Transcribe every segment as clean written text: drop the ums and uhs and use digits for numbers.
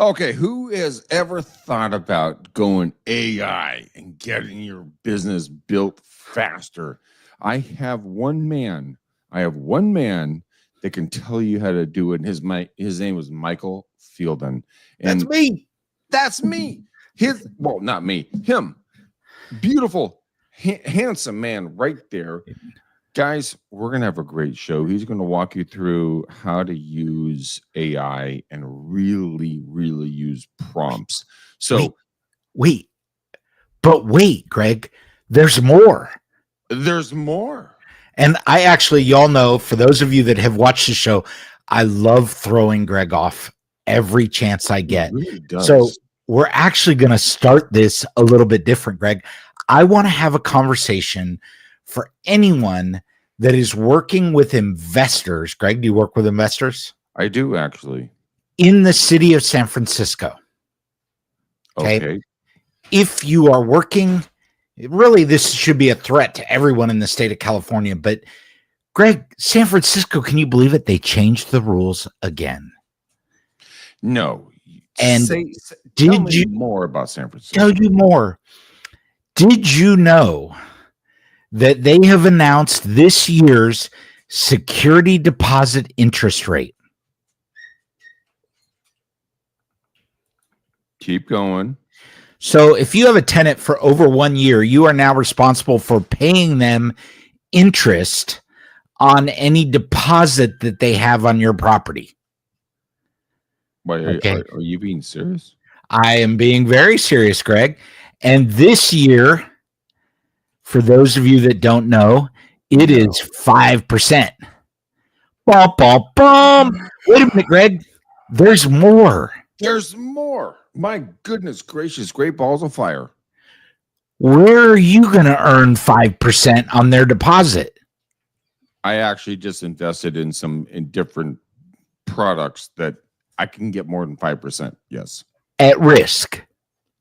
Okay, who has ever thought about going AI and getting your business built faster? I have one man. I have one man that can tell you how to do it. And his name was Michael Fielden. That's And me. that's me. Not me. Him. Beautiful, handsome man right there. Guys, we're going to have a great show. He's going to walk you through how to use AI and really, really use prompts. So, Wait, Greg, there's more. There's more. And I actually, y'all know, for those of you that have watched the show, I love throwing Greg off every chance I get. It really does. So we're actually going to start this a little bit different, Greg. I want to have a conversation for anyone that is working with investors. Greg, do you work with investors? I do, actually. In the city of San Francisco. Okay. If you are working, really, this should be a threat to everyone in the state of California. But Greg, San Francisco, can you believe it? They changed the rules again. No. And tell me more about San Francisco. Tell you more. Did you know that they have announced this year's security deposit interest rate? Keep going. So if you have a tenant for over 1 year, you are now responsible for paying them interest on any deposit that they have on your property. Wait, are you being serious? I am being very serious, Greg. And this year, for those of you that don't know, it is 5%. Bum, bum, bum. Wait a minute, Greg. There's more. There's more. My goodness gracious, great balls of fire. Where are you going to earn 5% on their deposit? I actually just invested in different products that I can get more than 5%. Yes. At risk.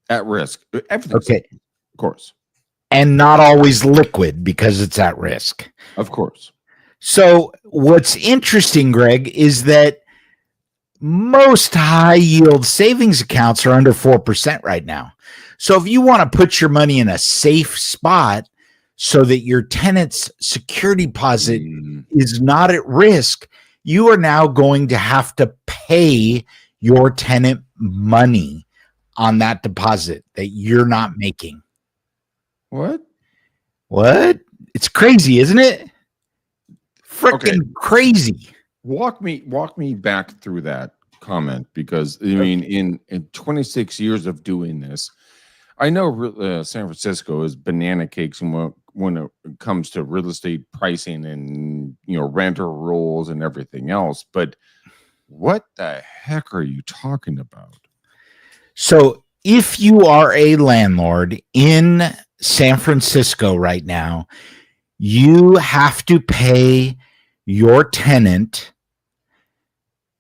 At risk. Everything. Okay. Of course. And not always liquid because it's at risk. Of course. So what's interesting, Greg, is that most high yield savings accounts are under 4% right now. So if you want to put your money in a safe spot so that your tenant's security deposit is not at risk, you are now going to have to pay your tenant money on that deposit that you're not making. What? It's crazy, isn't it? Freaking crazy. Walk me back through that comment, because I mean, in 26 years of doing this, I know San Francisco is banana cakes when it comes to real estate pricing and renter rules and everything else. But what the heck are you talking about? So if you are a landlord in San Francisco right now, you have to pay your tenant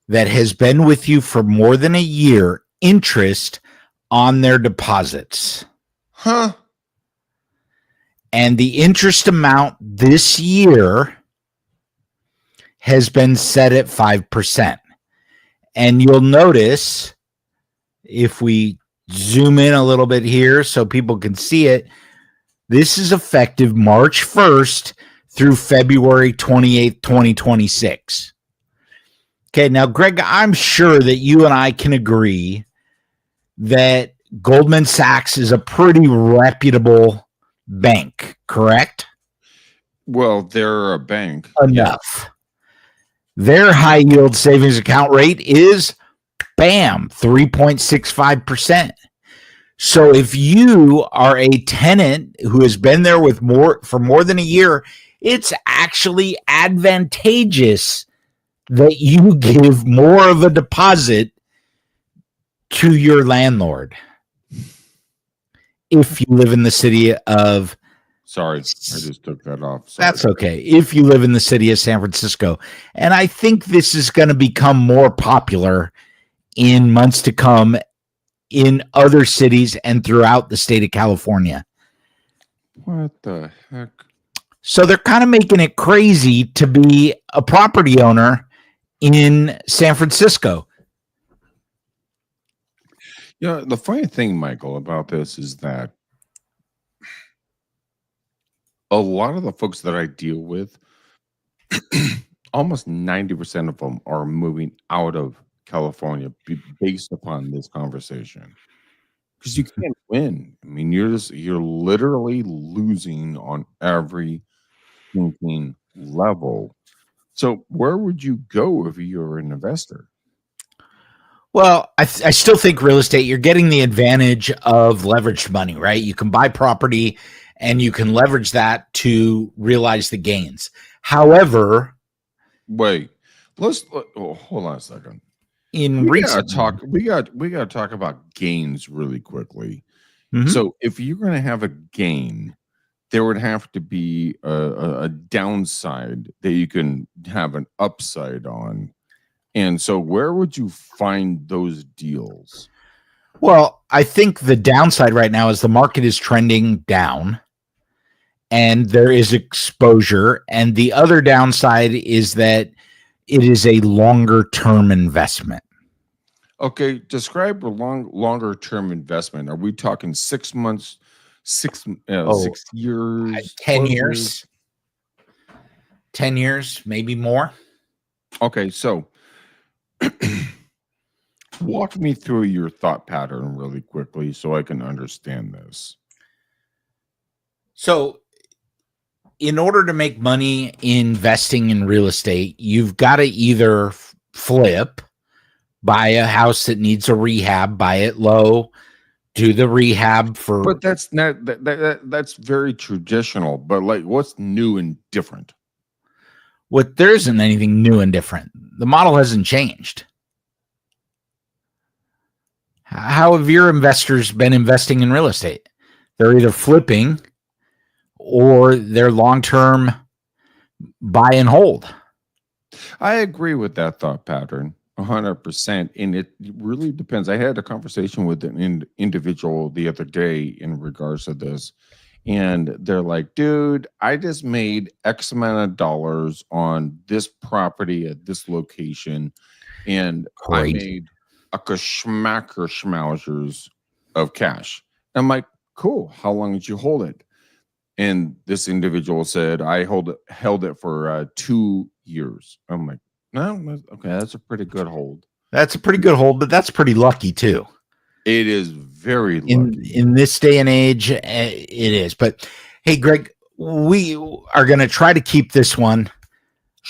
that has been with you for more than a year interest on their deposits. Huh? And the interest amount this year has been set at 5%. And you'll notice, if we zoom in a little bit here so people can see it, this is effective March 1st through February 28th, 2026. Okay, now, Greg, I'm sure that you and I can agree that Goldman Sachs is a pretty reputable bank, correct? Well, they're a bank. Enough. Their high yield savings account rate is, bam, 3.65%. So if you are a tenant who has been there for more than a year, it's actually advantageous that you give more of a deposit to your landlord if you live in the city of... Sorry, I just took that off. Sorry. That's okay. If you live in the city of San Francisco. And I think this is going to become more popular in months to come in other cities and throughout the state of California. What the heck? So they're kind of making it crazy to be a property owner in San Francisco. Yeah, the funny thing, Michael, about this is that a lot of the folks that I deal with, almost 90% of them are moving out of California based upon this conversation. Because you can't win. I mean, you're literally losing on every thinking level. So where would you go if you were an investor? Well, I still think real estate, you're getting the advantage of leveraged money, right? You can buy property and you can leverage that to realize the gains. However, Wait, hold on a second. in We gotta recent talk. We gotta talk about gains really quickly. Mhm. So if you're going to have a gain, there would have to be a downside that you can have an upside on. And so, where would you find those deals? Well, I think the downside right now is the market is trending down and there is exposure. And the other downside is that it is a longer term investment. Okay, describe a longer term investment. Are we talking 6 months, 6 years, 10 12 years, 10 years, maybe more. Okay, so walk me through your thought pattern really quickly so I can understand this. So, in order to make money investing in real estate, you've got to either flip, buy a house that needs a rehab, buy it low, do the rehab for. But that's not that's very traditional. But like, what's new and different? What there isn't anything new and different. The model hasn't changed. How have your investors been investing in real estate? They're either flipping or they're long-term buy and hold. I agree with that thought pattern 100%. And it really depends. I had a conversation with an individual the other day in regards to this. And they're like, dude, I just made X amount of dollars on this property at this location. And I Great. made a schmacker schmauzers of cash. I'm like, cool. How long did you hold it? And this individual said, I held it for 2 years. I'm like, no, okay, that's a pretty good hold. That's a pretty good hold, but that's pretty lucky too. It is very lucky. In this day and age, it is. But hey, Greg, we are going to try to keep this one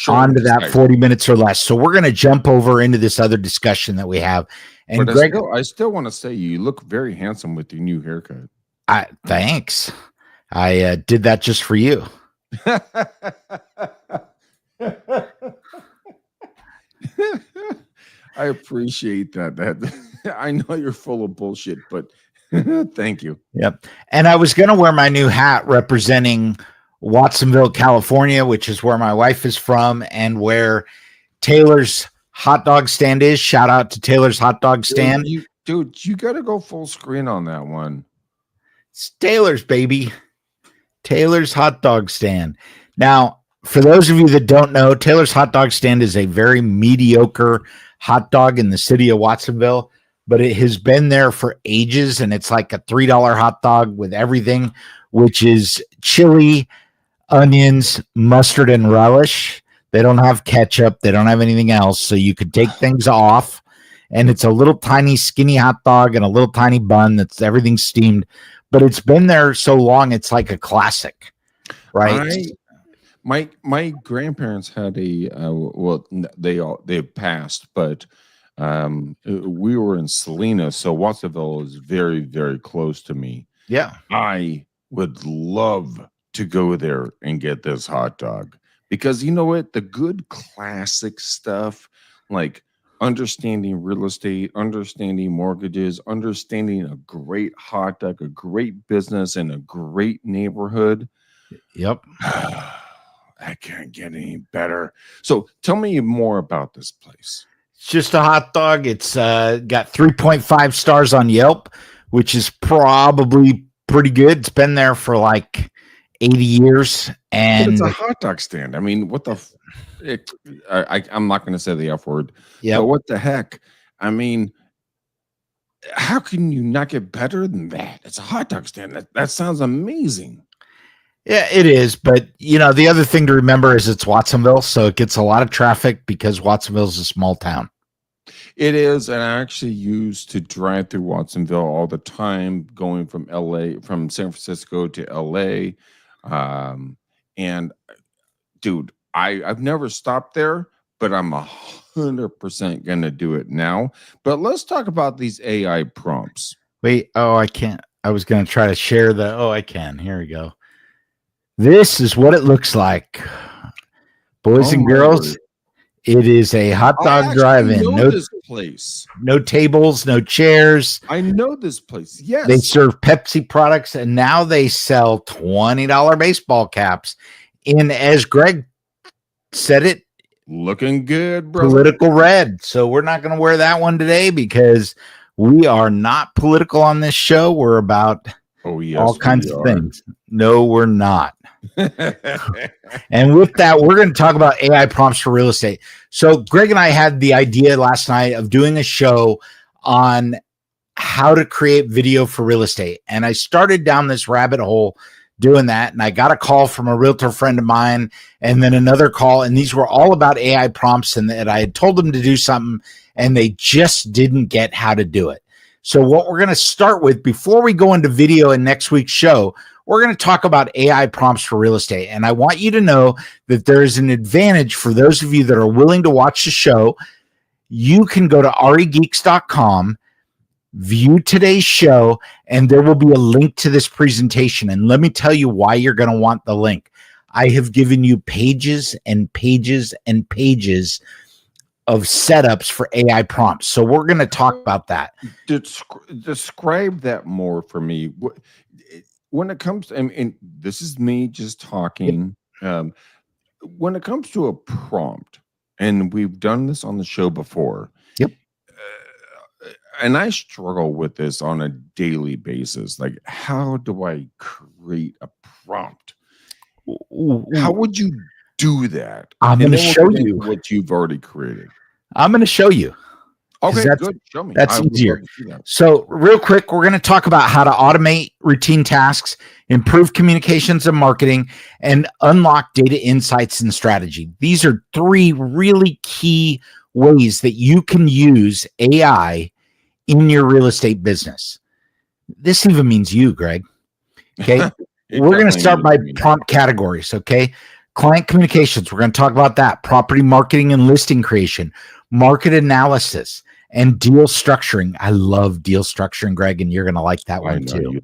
on to that 40 minutes or less. So we're going to jump over into this other discussion that we have. And but Greg, I still want to say you look very handsome with your new haircut. Thanks. I did that just for you. I appreciate that. I know you're full of bullshit, but thank you. Yep. And I was going to wear my new hat representing Watsonville, California, which is where my wife is from and where Taylor's hot dog stand is. Shout out to Taylor's hot dog stand. Dude, you got to go full screen on that one. It's Taylor's, baby. Taylor's hot dog stand. Now, for those of you that don't know, Taylor's hot dog stand is a very mediocre hot dog in the city of Watsonville, but it has been there for ages, and it's like a $3 hot dog with everything, which is chili, onions, mustard, and relish. They don't have ketchup. They don't have anything else, so you could take things off, and it's a little tiny skinny hot dog and a little tiny bun that's everything steamed, but it's been there so long, it's like a classic, right? My grandparents had a well, they passed, but we were in Salinas, so Watsonville is very, very close to me. Yeah, I would love to go there and get this hot dog because you know what, the good classic stuff like understanding real estate, understanding mortgages, understanding a great hot dog, a great business, and a great neighborhood. Yep. I can't get any better. So tell me more about this place. It's just a hot dog. It's got 3.5 stars on Yelp, which is probably pretty good. It's been there for like 80 years. And but it's a hot dog stand. I mean, what the I'm not going to say the F word. Yeah. But what the heck? I mean, how can you not get better than that? It's a hot dog stand. That sounds amazing. Yeah, it is. But, the other thing to remember is it's Watsonville. So it gets a lot of traffic because Watsonville is a small town. It is, and I actually used to drive through Watsonville all the time, going from from San Francisco to LA. And dude, I've never stopped there, but I'm 100% gonna do it now. But let's talk about these AI prompts. Wait, I can't. I was going to try to share the. Oh, I can. Here we go. This is what it looks like. Boys and girls, word. it is a hot dog drive-in. Know this place. No tables, no chairs. I know this place. Yes. They serve Pepsi products, and now they sell $20 baseball caps in, as Greg said it, looking good, bro. Political red. So we're not going to wear that one today because we are not political on this show. We're about all kinds of things. No, we're not. And with that, we're going to talk about AI prompts for real estate. So Greg and I had the idea last night of doing a show on how to create video for real estate. And I started down this rabbit hole doing that. And I got a call from a realtor friend of mine and then another call. And these were all about AI prompts, and that I had told them to do something and they just didn't get how to do it. So what we're going to start with before we go into video in next week's show, we're going to talk about AI prompts for real estate. And I want you to know that there is an advantage for those of you that are willing to watch the show. You can go to regeeks.com, view today's show, and there will be a link to this presentation. And let me tell you why you're going to want the link. I have given you pages and pages and pages of setups for AI prompts. So we're going to talk about that. Describe that more for me. When it comes to, and this is me just talking, when it comes to a prompt, and we've done this on the show before. Yep. And I struggle with this on a daily basis. Like, how do I create a prompt? How would you do that? I'm going to show you what you've already created. I'm going to show you. Okay, good. Show me. That's easier. So real quick, we're going to talk about how to automate routine tasks, improve communications and marketing, and unlock data insights and strategy. These are 3 really key ways that you can use AI in your real estate business. This even means you, Greg. Okay. We're going to start by prompt categories. Okay. Client communications. We're going to talk about that. Property marketing and listing creation, market analysis, and deal structuring. I love deal structuring, Greg, and you're going to like that one too.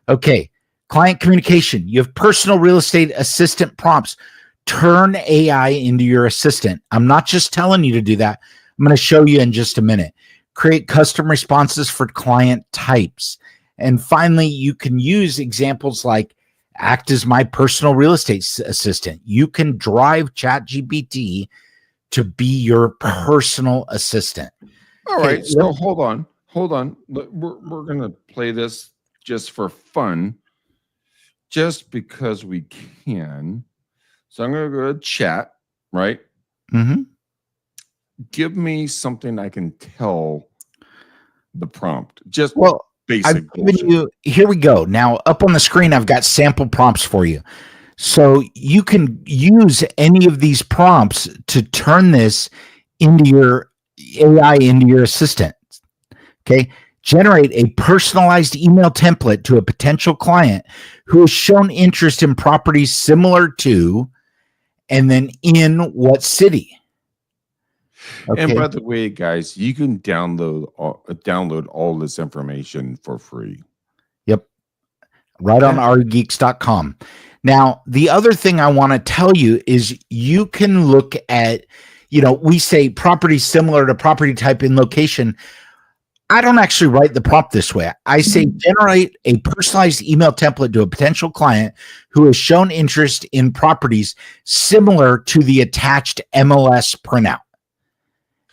Okay. Client communication. You have personal real estate assistant prompts. Turn AI into your assistant. I'm not just telling you to do that. I'm going to show you in just a minute. Create custom responses for client types. And finally, you can use examples like act as my personal real estate assistant. You can drive ChatGPT to be your personal assistant. All right. So hold on. We're going to play this just for fun, just because we can. So I'm going to go to chat, right? Mm-hmm. Give me something I can tell the prompt. Just basic. I've given you, here we go. Now up on the screen, I've got sample prompts for you. So you can use any of these prompts to turn this into your AI, into your assistant. Okay. Generate a personalized email template to a potential client who has shown interest in properties similar to, and then in what city. Okay. And by the way, guys, you can download all this information for free. Yep. Right on regeeks.com. Now, the other thing I want to tell you is you can look at, we say property similar to property type in location. I don't actually write the prompt this way. I say generate a personalized email template to a potential client who has shown interest in properties similar to the attached MLS printout.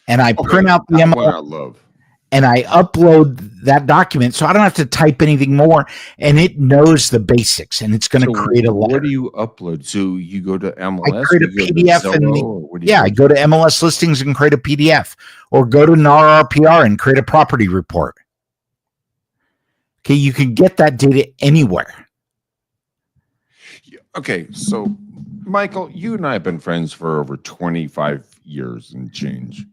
And I print out the MLS and I upload that document, so I don't have to type anything more, and it knows the basics, and it's going to create a letter. What do you upload? So you go to MLS? I create a PDF, I go to MLS listings and create a PDF, or go to NAR RPR and create a property report. Okay, you can get that data anywhere. Okay, so Michael, you and I have been friends for over 25 years and change.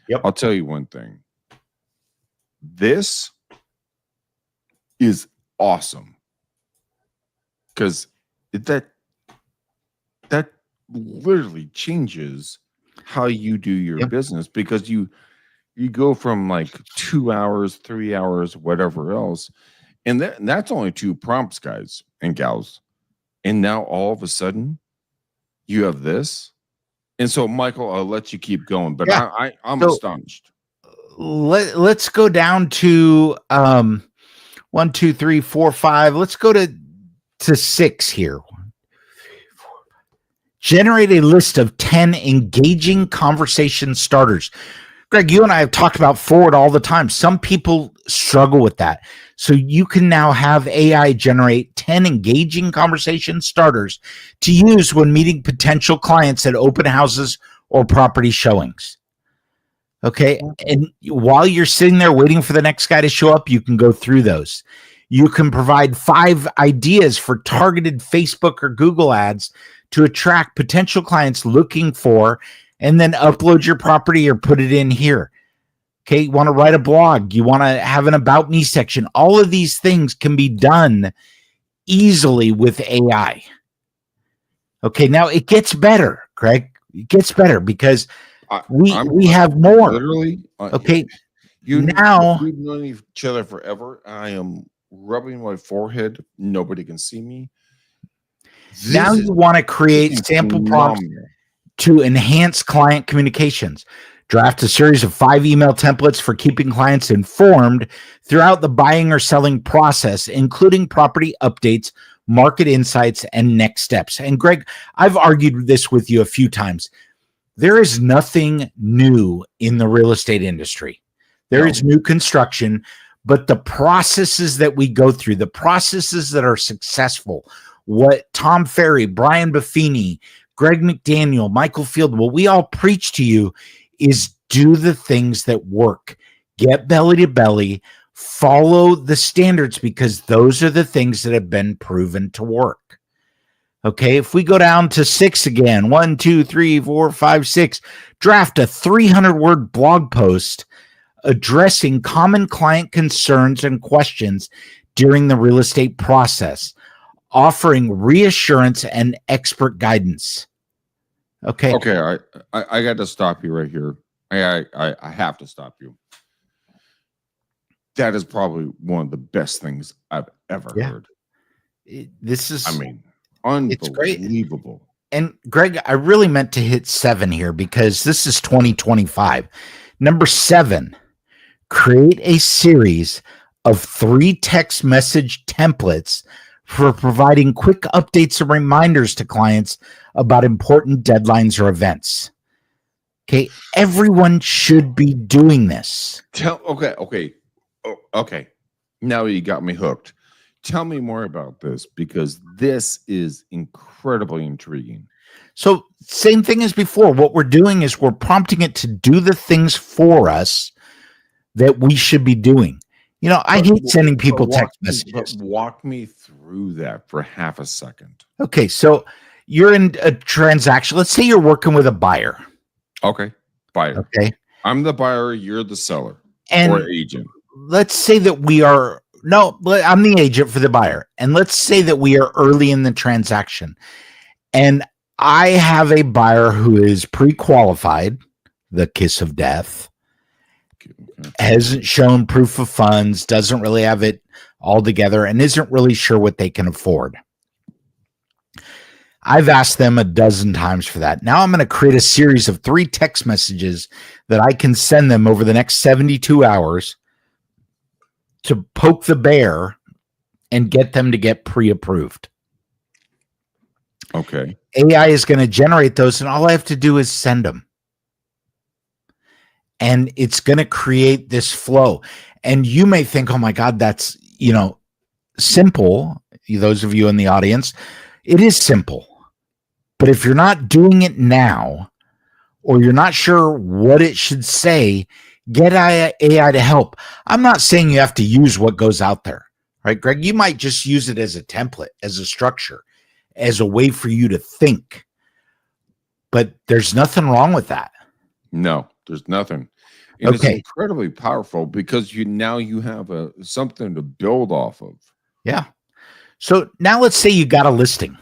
Yep. I'll tell you one thing. This is awesome. Because that literally changes how you do your business, because you go from like 2 hours, 3 hours, whatever else. And that's only 2 prompts, guys and gals. And now all of a sudden you have this. And so, Michael, I'll let you keep going, but I'm astonished. Let's go down to 1, 2, 3, 4, 5. Let's go to 6 here. Generate a list of 10 engaging conversation starters. Greg, you and I have talked about forward all the time. Some people struggle with that. So you can now have AI generate 10 engaging conversation starters to use when meeting potential clients at open houses or property showings. Okay. And while you're sitting there waiting for the next guy to show up, you can go through those. You can provide 5 ideas for targeted Facebook or Google ads to attract potential clients looking for, and then upload your property or put it in here. Okay, you want to write a blog, you want to have an about me section. All of these things can be done easily with AI. Okay, now it gets better, Craig. It gets better because we have more. Literally. Okay, we've now known each other forever. I am rubbing my forehead. Nobody can see me. Now you want to create sample prompts to enhance client communications. Draft a series of 5 email templates for keeping clients informed throughout the buying or selling process, including property updates, market insights, and next steps. And Greg, I've argued this with you a few times. There is nothing new in the real estate industry. There is new construction, but the processes that we go through, the processes that are successful, what Tom Ferry, Brian Buffini, Greg McDaniel, Michael Field, what we all preach to you is do the things that work. Get belly to belly, follow the standards, because those are the things that have been proven to work. Okay, if we go down to 6 again, 1, 2, 3, 4, 5, 6, draft a 300-word blog post addressing common client concerns and questions during the real estate process, offering reassurance and expert guidance. Okay. I got to stop you right here. I have to stop you. That is probably one of the best things I've ever heard. This is, unbelievable. It's great. And Greg, I really meant to hit 7 here because this is 2025. Number 7, create a series of 3 text message templates for providing quick updates and reminders to clients about important deadlines or events. Okay, everyone should be doing this. Okay. Now you got me hooked. Tell me more about this, because this is incredibly intriguing. So, same thing as before. What we're doing is we're prompting it to do the things for us that we should be doing. You know, I hate sending people text messages. Walk me through that for half a second. Okay, so you're in a transaction. Let's say you're working with a buyer. Okay, buyer. Okay. I'm the buyer, you're the seller or agent. Let's say that I'm the agent for the buyer. And let's say that we are early in the transaction. And I have a buyer who is pre-qualified, the kiss of death, hasn't shown proof of funds, doesn't really have it all together, and isn't really sure what they can afford. I've asked them a dozen times for that. Now I'm going to create a series of 3 text messages that I can send them over the next 72 hours to poke the bear and get them to get pre-approved. Okay. AI is going to generate those, and all I have to do is send them. And it's going to create this flow. And you may think, oh my God, that's, simple. Those of you in the audience, it is simple. But if you're not doing it now, or you're not sure what it should say, get AI to help. I'm not saying you have to use what goes out there. right, Greg? You might just use it as a template, as a structure, as a way for you to think. But there's nothing wrong with that. No, there's nothing. And it's Okay. incredibly powerful because you have something to build off of. Yeah. So now let's say you got a listing.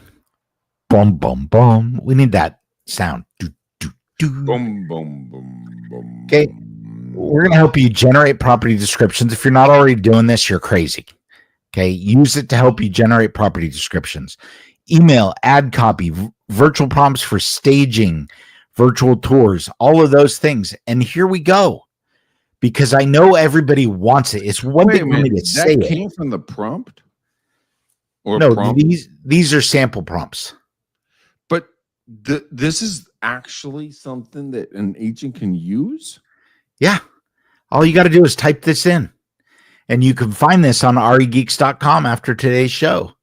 Boom, boom, boom. We need that sound. Do, do, do. Boom, boom, boom, boom. Okay. boom. We're going to help you generate property descriptions. If you're not already doing this, you're crazy. Okay. Use it to help you generate property descriptions. Email, ad copy, virtual prompts for staging, virtual tours, all of those things. And here we go. Because I know everybody wants it. It's one thing for me to say that it. came from the prompt? Or No, prompt? these are sample prompts. But this is actually something that an agent can use? Yeah. All you got to do is type this in. And you can find this on regeeks.com after today's show.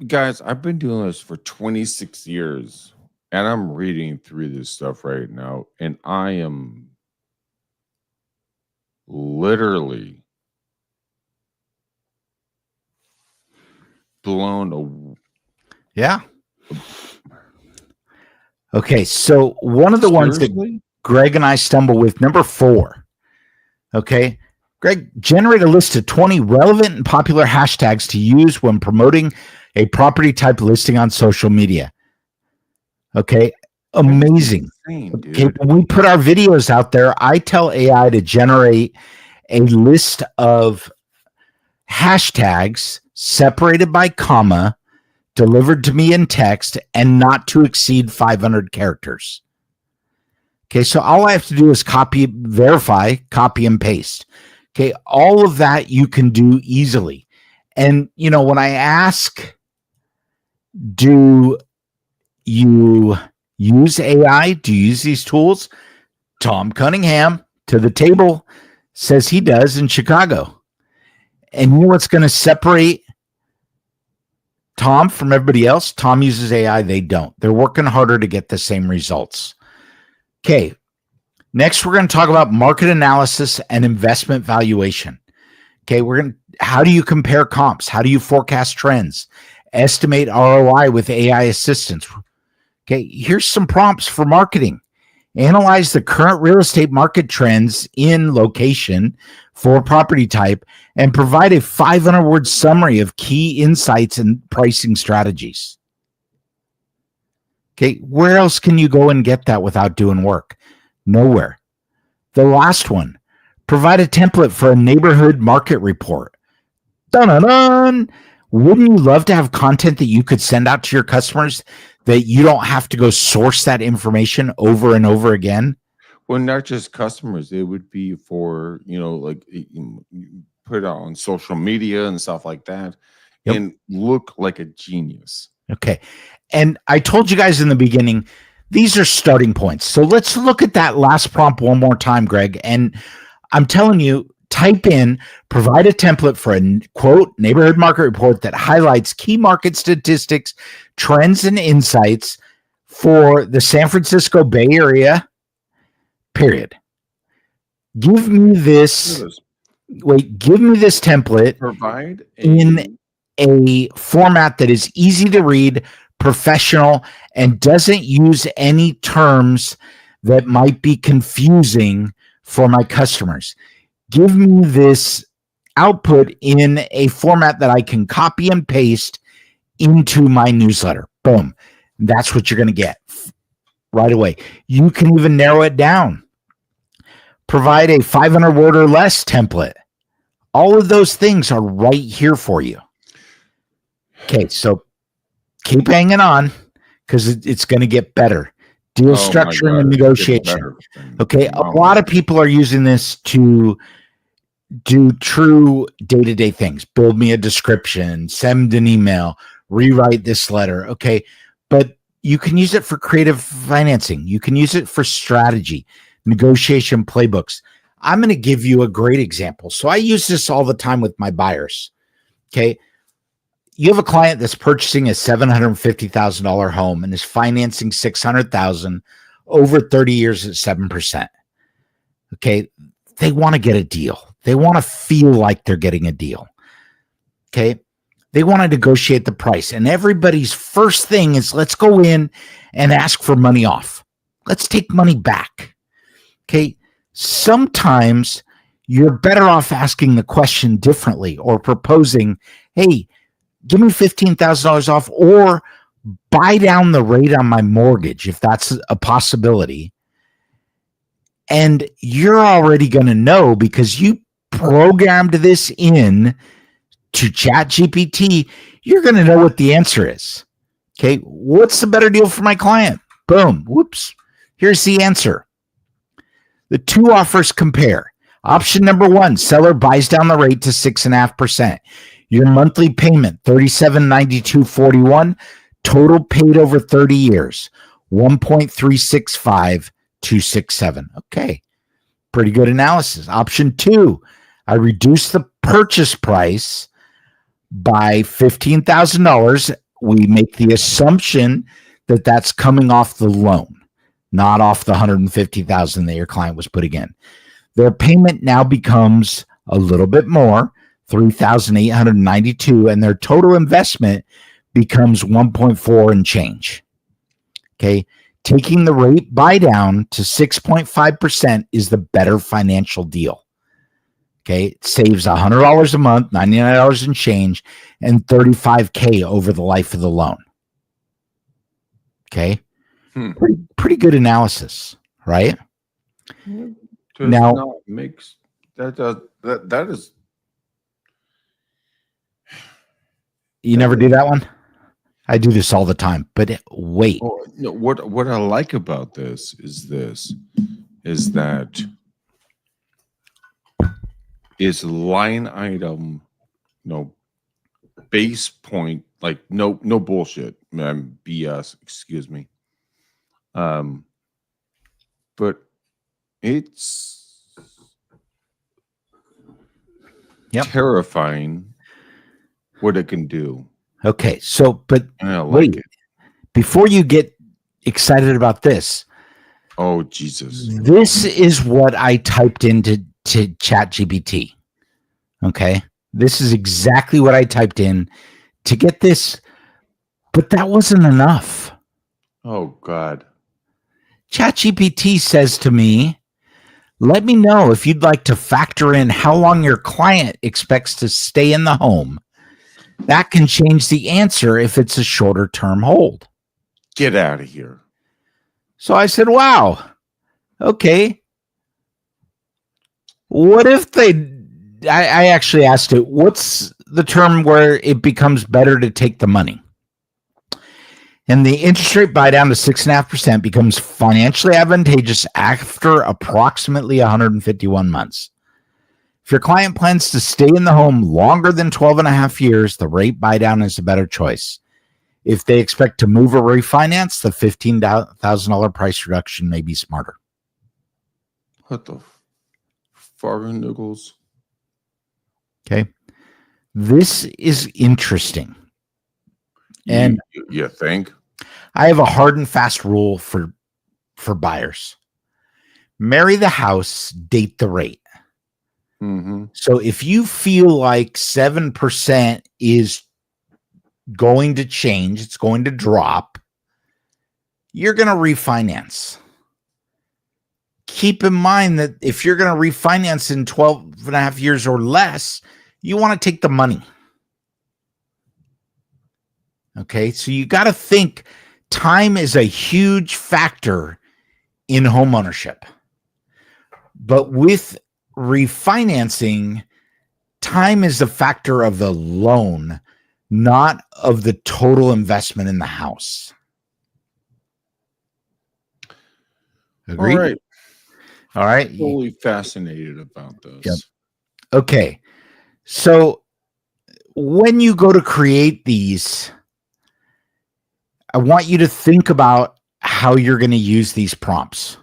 Guys, I've been doing this for 26 years. And I'm reading through this stuff right now. And I am literally blown away. Yeah. Okay. So one of the ones that Greg and I stumble with, number 4. Okay. Greg, generate a list of 20 relevant and popular hashtags to use when promoting a property type listing on social media. Okay. Amazing. Insane, dude. Okay. When we put our videos out there, I tell AI to generate a list of hashtags separated by comma, delivered to me in text, and not to exceed 500 characters. Okay, so all I have to do is verify, copy, and paste. Okay, all of that you can do easily. And, when I ask, do you use AI? Do you use these tools? Tom Cunningham to the table says he does in Chicago. And you know what's going to separate Tom from everybody else? Tom uses AI. They don't. They're working harder to get the same results. Okay. Next, we're going to talk about market analysis and investment valuation. Okay. How do you compare comps? How do you forecast trends? Estimate ROI with AI assistance. Okay. Here's some prompts for marketing. Analyze the current real estate market trends in location for property type and provide a 500-word summary of key insights and pricing strategies. Okay, where else can you go and get that without doing work? Nowhere. The last one, provide a template for a neighborhood market report. Dun-dun-dun! Wouldn't you love to have content that you could send out to your customers that you don't have to go source that information over and over again? Well, not just customers. It would be for, like you put it out on social media and stuff like that. Yep. And look like a genius. Okay. And I told you guys in the beginning, these are starting points. So let's look at that last prompt one more time, Greg. And I'm telling you, type in, provide a template for a quote neighborhood market report that highlights key market statistics, trends, and insights for the San Francisco Bay Area, period. Give me this template Provide in a format that is easy to read, professional, and doesn't use any terms that might be confusing for my customers. Give me this output in a format that I can copy and paste into my newsletter. Boom. That's what you're going to get right away. You can even narrow it down. Provide a 500-word or less template. All of those things are right here for you. Okay, so keep hanging on because it's going to get better. Deal structuring and negotiation. Okay, a lot of people are using this to do true day-to-day things. Build me a description, send an email, rewrite this letter. Okay, but you can use it for creative financing. You can use it for strategy, negotiation playbooks. I'm going to give you a great example. So I use this all the time with my buyers. Okay. You have a client that's purchasing a $750,000 home and is financing $600,000 over 30 years at 7%. Okay. They want to get a deal. They want to feel like they're getting a deal. Okay. They want to negotiate the price. And everybody's first thing is let's go in and ask for money off. Let's take money back. Okay. Sometimes you're better off asking the question differently or proposing, hey, give me $15,000 off or buy down the rate on my mortgage if that's a possibility. And you're already going to know because you programmed this in to ChatGPT, you're going to know what the answer is. Okay. What's the better deal for my client? Boom. Whoops. Here's the answer. The two offers compare. Option number one, seller buys down the rate to 6.5%. Your monthly payment, $37.92.41. Total paid over 30 years, 1.365267. Okay. Pretty good analysis. Option two, I reduce the purchase price by $15,000. We make the assumption that that's coming off the loan, not off the $150,000 that your client was putting in. Their payment now becomes a little bit more, $3,892, and their total investment becomes 1.4 and change. Okay. Taking the rate buy down to 6.5% is the better financial deal. Okay. It saves $100 a month, $99 and change, and $35,000 over the life of the loan. Okay. Pretty good analysis, right? Now makes that is. You never do that one? I do this all the time, but wait. Oh, no, what I like about this is that is line item, base point, like no bullshit, BS, excuse me. But it's terrifying what it can do. Okay, so but I like wait, it. Before you get excited about this, oh Jesus, this is what I typed into ChatGPT. Okay, this is exactly what I typed in to get this, but that wasn't enough. Oh God. ChatGPT says to me, let me know if you'd like to factor in how long your client expects to stay in the home. That can change the answer if it's a shorter term hold. Get out of here. So I said, wow, okay. What if I actually asked it, what's the term where it becomes better to take the money? And the interest rate buy down to 6.5% becomes financially advantageous after approximately 151 months. If your client plans to stay in the home longer than 12 and a half years, the rate buy down is a better choice. If they expect to move or refinance, the $15,000 price reduction may be smarter. What the farting niggles? Okay. This is interesting. And you think? I have a hard and fast rule for buyers. Marry the house, date the rate. Mm-hmm. So if you feel like 7% is going to change, it's going to drop, you're going to refinance. Keep in mind that if you're going to refinance in 12 and a half years or less, you want to take the money. Okay, so you got to think time is a huge factor in home ownership. But with refinancing, time is the factor of the loan, not of the total investment in the house. Agreed? All right. Totally fascinated about this. Yep. Okay. So when you go to create these, I want you to think about how you're going to use these prompts.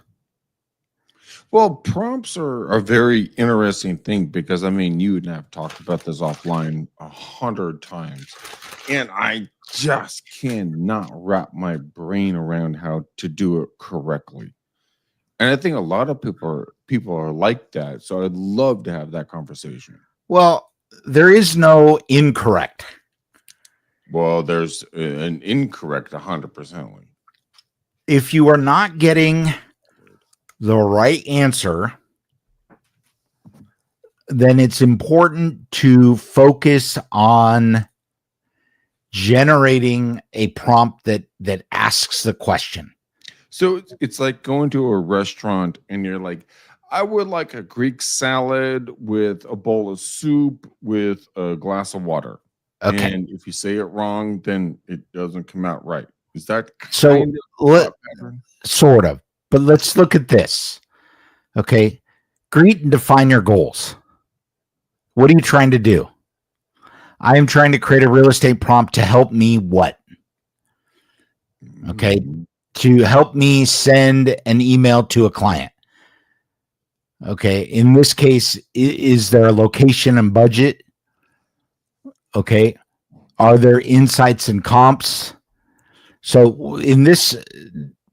Well, prompts are a very interesting thing because, I mean, you and I have talked about this offline 100 times, and I just cannot wrap my brain around how to do it correctly. And I think a lot of people are like that. So I'd love to have that conversation. Well, there is no incorrect. Well, there's an incorrect 100%. If you are not getting the right answer, then it's important to focus on generating a prompt that asks the question. So it's like going to a restaurant and you're like, I would like a Greek salad with a bowl of soup with a glass of water. Okay. And if you say it wrong, then it doesn't come out right. Is that So kind of a pattern? sort of, but let's look at this. Okay. Greet and define your goals. What are you trying to do? I am trying to create a real estate prompt to help me what? Okay. To help me send an email to a client. Okay. In this case, is there a location and budget? Okay. Are there insights and comps? So in this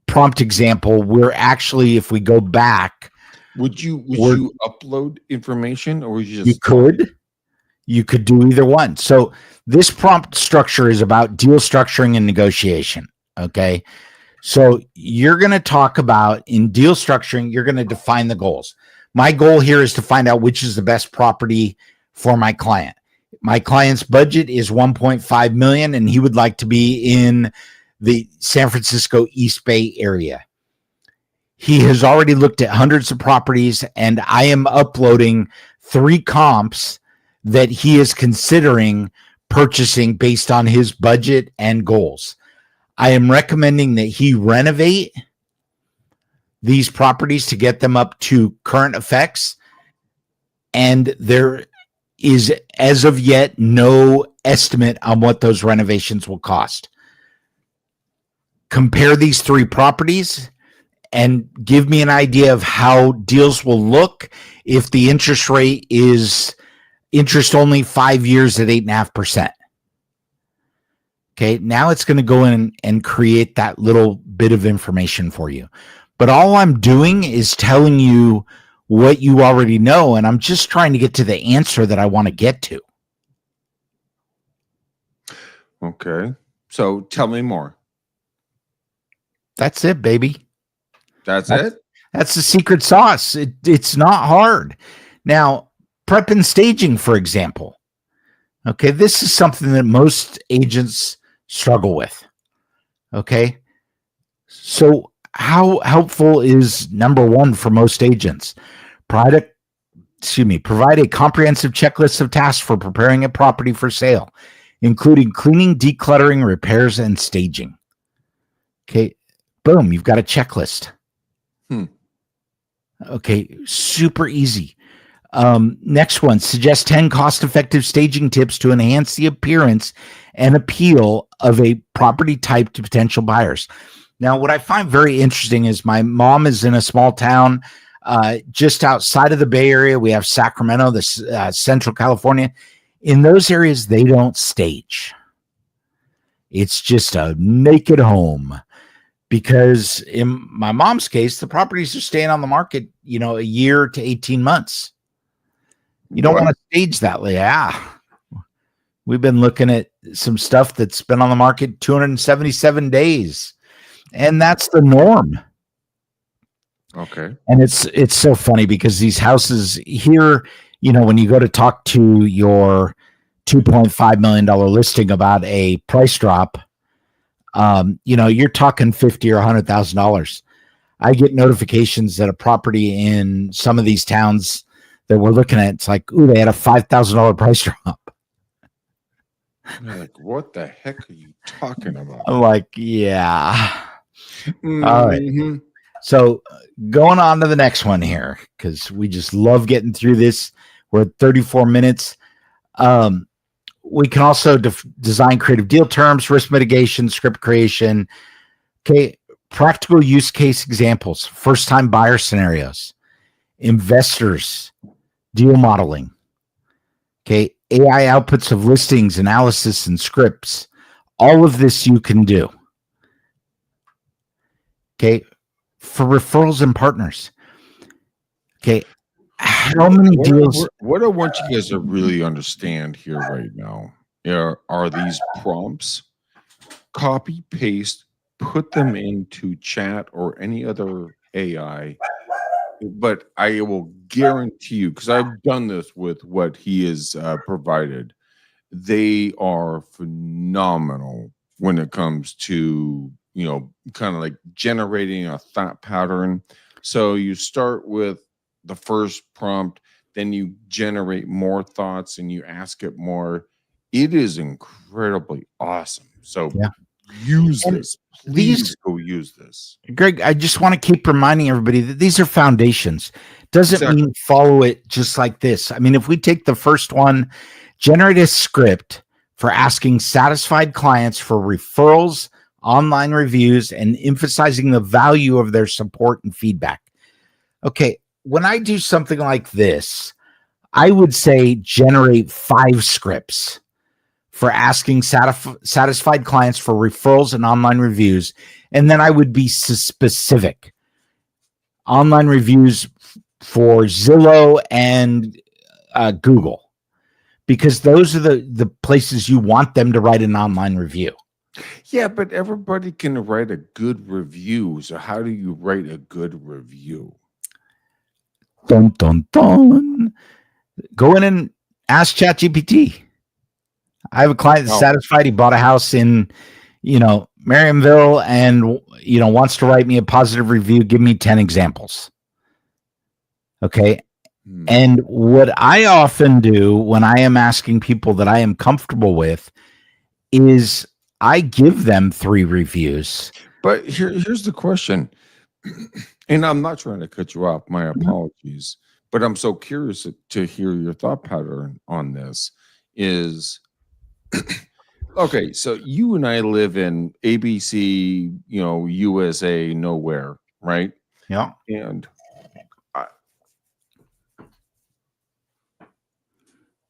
prompt example, we're actually, if we go back, Would you upload information, or would you just you could do either one. So this prompt structure is about deal structuring and negotiation. Okay. So you're going to talk about, in deal structuring, you're going to define the goals. My goal here is to find out which is the best property for my client. My client's budget is 1.5 million and he would like to be in the San Francisco East Bay area. He has already looked at hundreds of properties, and I am uploading 3 comps that he is considering purchasing based on his budget and goals. I am recommending that he renovate these properties to get them up to current effects. And there is, as of yet, no estimate on what those renovations will cost. Compare these 3 properties and give me an idea of how deals will look if the interest rate is interest only 5 years at 8.5%. Okay, now it's going to go in and create that little bit of information for you. But all I'm doing is telling you what you already know, and I'm just trying to get to the answer that I want to get to. Okay. So tell me more. That's it, baby. That's it? That's the secret sauce. It's not hard. Now, prep and staging, for example. Okay, this is something that most agents struggle with. Okay, so how helpful is number one for most agents? Provide a comprehensive checklist of tasks for preparing a property for sale, including cleaning, decluttering, repairs, and staging. Okay, boom, you've got a checklist. Okay, super easy. Next one, suggest 10 cost-effective staging tips to enhance the appearance and appeal of a property type to potential buyers. Now, what I find very interesting is my mom is in a small town just outside of the Bay Area. We have Sacramento, Central California. In those areas, they don't stage. It's just a naked home. Because in my mom's case, the properties are staying on the market, a year to 18 months. You don't want to stage that. Yeah. We've been looking at some stuff that's been on the market 277 days. And that's the norm. Okay. And it's so funny because these houses here, when you go to talk to your $2.5 million listing about a price drop, you're talking $50,000 or $100,000. I get notifications that a property in some of these towns that we're looking at, it's like, ooh, they had a $5,000 price drop. You're like, what the heck are you talking about? I'm like, yeah. Mm-hmm. All right. So going on to the next one here, because we just love getting through this. We're at 34 minutes. We can also design creative deal terms, risk mitigation, script creation. Okay, practical use case examples, first-time buyer scenarios, investors, deal modeling. Okay, AI outputs of listings, analysis, and scripts. All of this you can do. Okay, for referrals and partners. Okay. How many deals? What I want you guys to really understand here right now are these prompts. Copy, paste, put them into chat or any other AI. But I will guarantee you, because I've done this with what he has provided, they are phenomenal when it comes to, kind of like generating a thought pattern. So you start with the first prompt, then you generate more thoughts and you ask it more. It is incredibly awesome. So Yeah. use And this. Please go use this. Greg, I just want to keep reminding everybody that these are foundations. Doesn't Exactly. mean follow it just like this. I mean, if we take the first one, generate a script for asking satisfied clients for referrals, online reviews, and emphasizing the value of their support and feedback. Okay, when I do something like this, I would say generate 5 scripts for asking satisfied clients for referrals and online reviews. And then I would be specific. Online reviews for Zillow and Google, because those are the places you want them to write an online review. Yeah, but everybody can write a good review. So how do you write a good review? Dun, dun, dun. Go in and ask ChatGPT. I have a client that's satisfied. He bought a house in, Marionville, and, wants to write me a positive review. Give me 10 examples. Okay. And what I often do when I am asking people that I am comfortable with is I give them 3 reviews. But here's the question. And I'm not trying to cut you off. My apologies. But I'm so curious to hear your thought pattern on this. Is okay, so you and I live in ABC, USA, nowhere, right? Yeah. And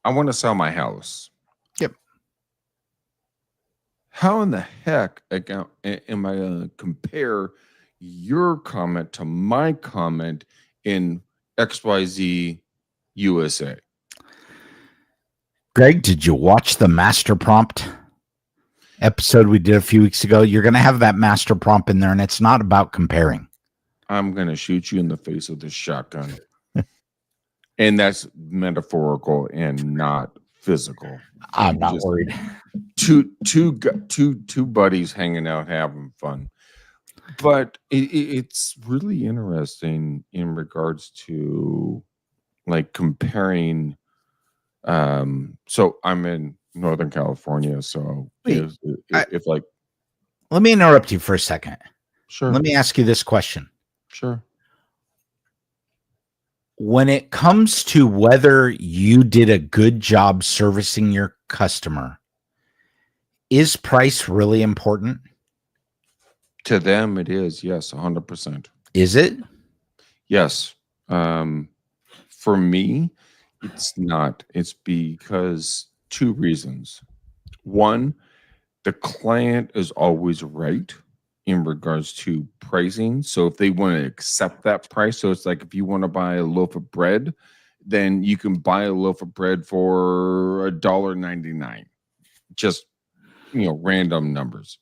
I want to sell my house. Yep. How in the heck am I going to compare your comment to my comment in XYZ USA? Greg, did you watch the master prompt episode we did a few weeks ago? You're going to have that master prompt in there, and it's not about comparing. I'm going to shoot you in the face with this shotgun. And that's metaphorical and not physical. I'm not worried. Two buddies hanging out, having fun. But it's really interesting in regards to like comparing. So I'm in Northern California. So Wait, if like, let me interrupt you for a second. Sure. Let me ask you this question. Sure. When it comes to whether you did a good job servicing your customer, is price really important? To them, it is. Yes, 100%. Is it? Yes. For me, it's not. It's because 2 reasons. One, the client is always right in regards to pricing. So if they want to accept that price, so it's like if you want to buy a loaf of bread, then you can buy a loaf of bread for $1.99. Just, random numbers.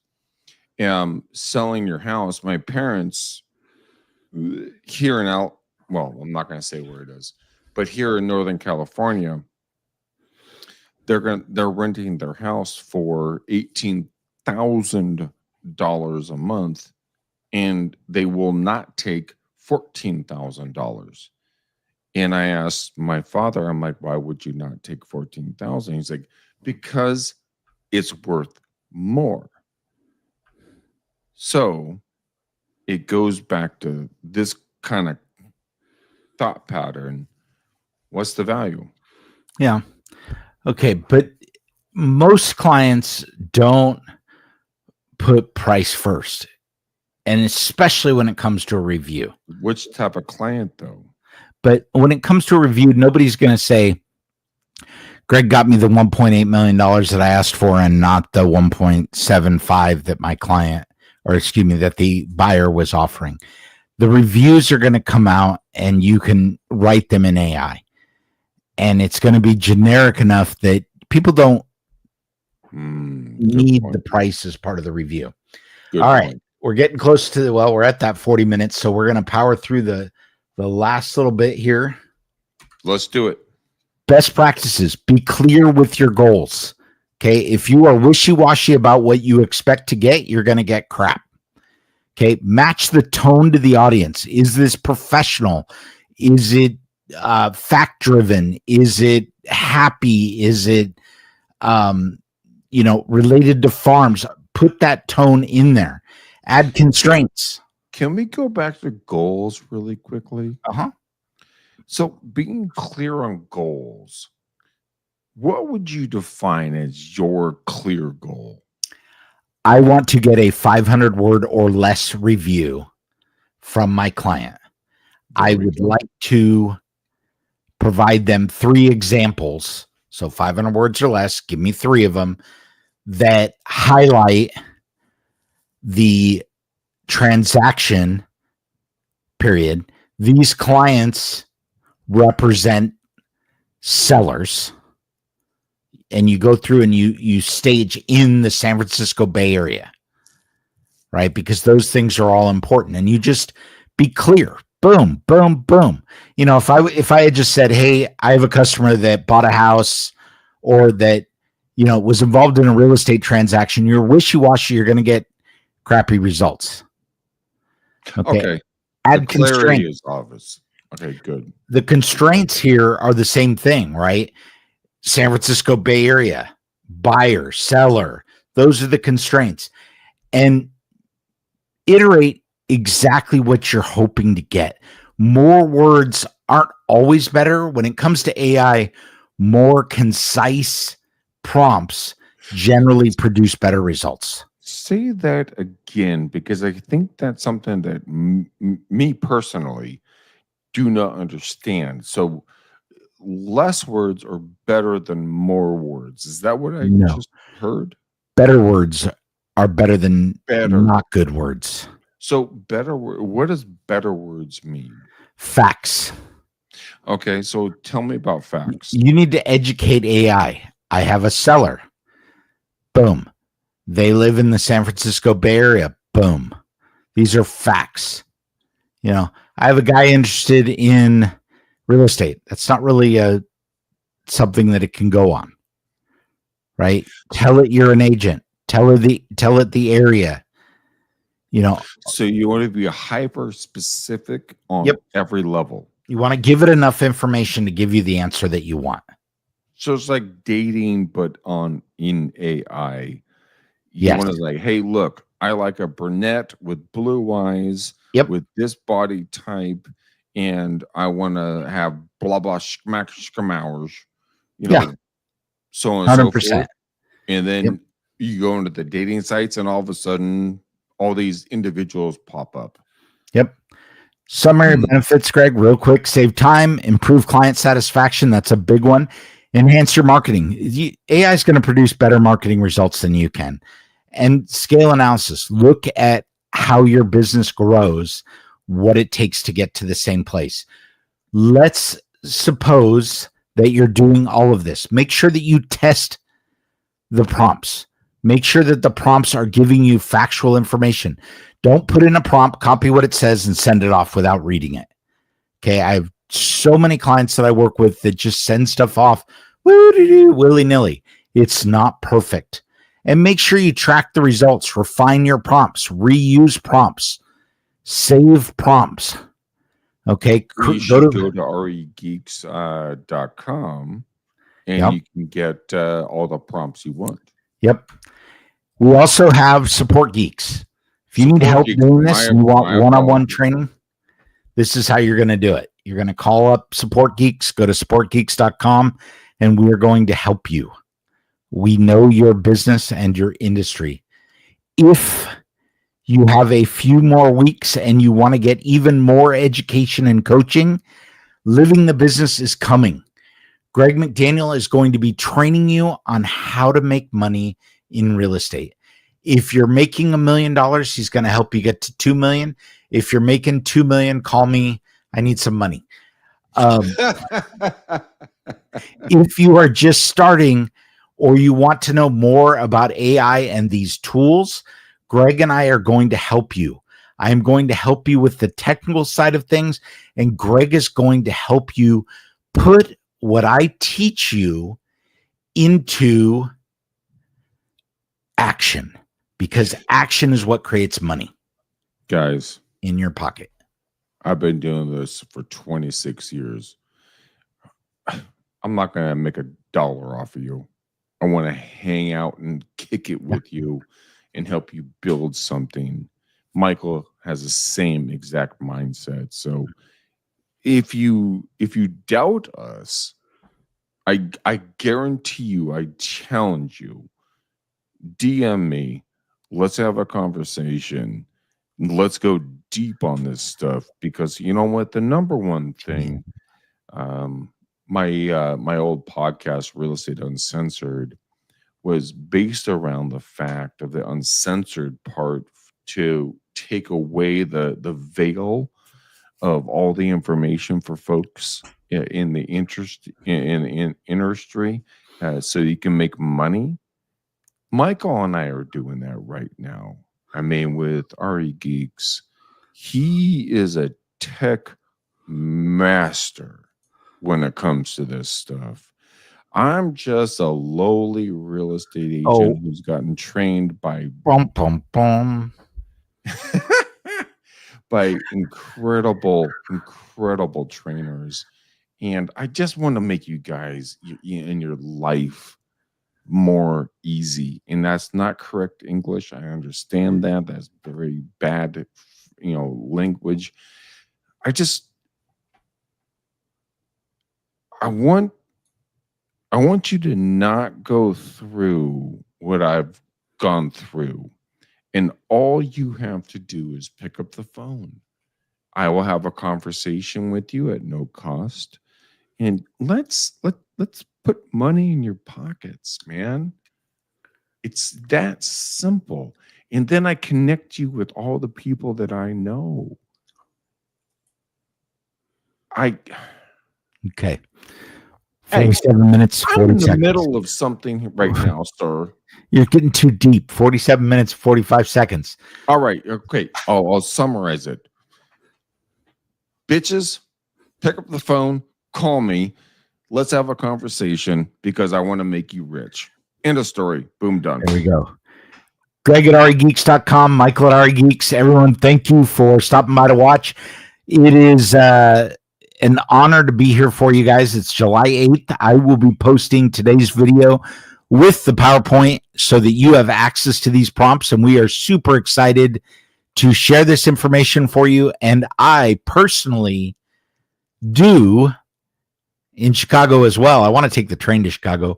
Selling your house, my parents here I'm not going to say where it is, but here in Northern California, they're renting their house for $18,000 a month, and they will not take $14,000. And I asked my father, I'm like, why would you not take $14,000? He's like, because it's worth more. So it goes back to this kind of thought pattern. What's the value? Yeah. Okay. But most clients don't put price first, and especially when it comes to a review. Which type of client, though? But when it comes to a review, nobody's going to say, Greg got me the $1.8 million that I asked for and not the 1.75 that my client, that the buyer was offering. the reviews are going to come out and you can write them in AI. And it's going to be generic enough that people don't need the price as part of the review. Good All point. right. We're getting close to we're at that 40 minutes. So we're going to power through the last little bit here. Let's do it. Best practices. Be clear with your goals. Okay. If you are wishy-washy about what you expect to get, you're going to get crap. Okay. Match the tone to the audience. Is this professional? Is it fact-driven? Is it happy? Is it, related to farms? Put that tone in there. Add constraints. Can we go back to goals really quickly? Uh-huh. So being clear on goals, what would you define as your clear goal? I want to get a 500 word or less review from my client. I would like to provide them 3 examples. So 500 words or less, give me 3 of them that highlight the transaction period. These clients represent sellers, and you go through and you stage in the San Francisco Bay Area, right? Because those things are all important, and you just be clear. Boom, boom, boom. If I had just said, hey, I have a customer that bought a house or that, was involved in a real estate transaction, you're wishy-washy, you're going to get crappy results. Okay. Add clarity constraints. is obvious. Okay, good. The constraints here are the same thing, right? San Francisco Bay Area, buyer, seller. Those are the constraints. And iterate exactly what you're hoping to get. More words aren't always better. When it comes to AI, more concise prompts generally produce better results. Say that again, because I think that's something that me personally do not understand. So less words are better than more words. Is that what I just heard? Better words are better than not good words. So what does better words mean? Facts. Okay, so tell me about facts. You need to educate AI. I have a seller. Boom. They live in the San Francisco Bay Area. Boom. These are facts. I have a guy interested in real estate. That's not really something that it can go on, right? Tell it you're an agent. Tell it the area. So you want to be hyper specific on every level. You want to give it enough information to give you the answer that you want. So it's like dating, but in AI. You Yes. want to like, hey, look, I like a brunette with blue eyes, with this body type, and I want to have blah blah schmack schmowers, so on and 100%. so forth. And then you go into the dating sites, and all of a sudden, all these individuals pop up. Yep. Summary benefits, Greg, real quick. Save time, improve client satisfaction. That's a big one. Enhance your marketing. AI is going to produce better marketing results than you can. And scale analysis. Look at how your business grows, what it takes to get to the same place. Let's suppose that you're doing all of this. Make sure that you test the prompts. Make sure that the prompts are giving you factual information. Don't put in a prompt, copy what it says, and send it off without reading it. Okay, I have so many clients that I work with that just send stuff off willy-nilly. It's not perfect. And make sure you track the results, refine your prompts, reuse prompts, save prompts. Okay, You should go to regeeks.com and you can get all the prompts you want. Yep. We also have Support Geeks. If you need help doing this and you want one-on-one training, this is how you're going to do it. You're going to call up Support Geeks, go to supportgeeks.com, and we are going to help you. We know your business and your industry. If you have a few more weeks and you want to get even more education and coaching, Living the Business is coming. Greg McDaniel is going to be training you on how to make money in real estate. If you're making $1 million, he's going to help you get to 2 million. If you're making 2 million, call me. I need some money. If you are just starting or you want to know more about AI and these tools, Greg and I are going to help you. I am going to help you with the technical side of things, and Greg is going to help you put what I teach you into action, because action is what creates money, guys, in your pocket. I've been doing this for 26 years. I'm not going to make $1 off of you. I want to hang out and kick it with you and help you build something. Michael has the same exact mindset. So if you doubt us, I guarantee you, I challenge you, DM me. Let's have a conversation. Let's go deep on this stuff, because you know what? The number one thing, my old podcast, Real Estate Uncensored, was based around the fact of the uncensored part, to take away the veil of all the information for folks in the interest in industry, so you can make money. Michael and I are doing that right now. I mean, with RE Geeks, he is a tech master when it comes to this stuff. I'm just a lowly real estate agent who's gotten trained by by incredible trainers. And I just want to make you guys in your life more easy. And that's not correct English. I understand that. That's very bad, language. I want you to not go through what I've gone through. And all you have to do is pick up the phone. I will have a conversation with you at no cost. And let's put money in your pockets, man. It's that simple. And then I connect you with all the people that I know. Okay. 47 minutes, 40 I'm in the seconds. middle of something right now, sir. You're getting too deep. 47 minutes, 45 seconds. All right. Okay. I'll summarize it. Bitches, pick up the phone, call me. Let's have a conversation, because I want to make you rich. End of story. Boom, done. There we go. Greg at regeeks.com, Michael at regeeks. Everyone, thank you for stopping by to watch. It is an honor to be here for you guys. It's July 8th. I will be posting today's video with the PowerPoint so that you have access to these prompts, and we are super excited to share this information for you. And I personally do in Chicago as well. I want to take the train to Chicago.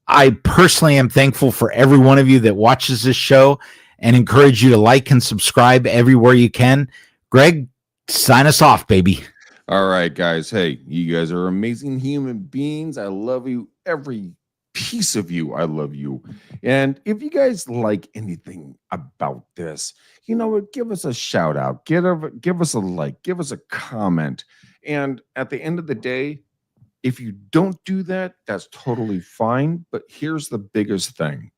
I personally am thankful for every one of you that watches this show, and encourage you to like and subscribe everywhere you can. Greg, sign us off, baby. All right, guys. Hey, you guys are amazing human beings. I love you. Every piece of you. I love you. And if you guys like anything about this, you know what? Give us a shout out. Give us a like. Give us a comment. And at the end of the day, if you don't do that, that's totally fine. But here's the biggest thing.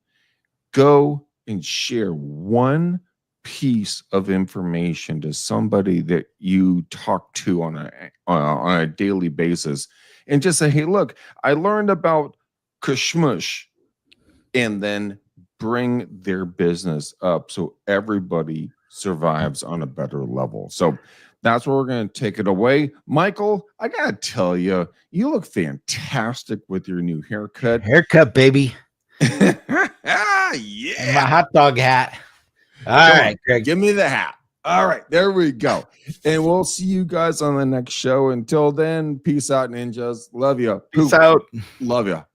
Go and share one piece of information to somebody that you talk to on a daily basis, and just say, hey, look, I learned about Kushmush, and then bring their business up so everybody survives on a better level. So that's where we're going to take it away. Michael, I got to tell you, you look fantastic with your new haircut. Haircut, baby. Yeah. And my hot dog hat. All right, Greg. Give me the hat. All right, there we go. And we'll see you guys on the next show. Until then, peace out, ninjas. Love you. Peace out. Love you.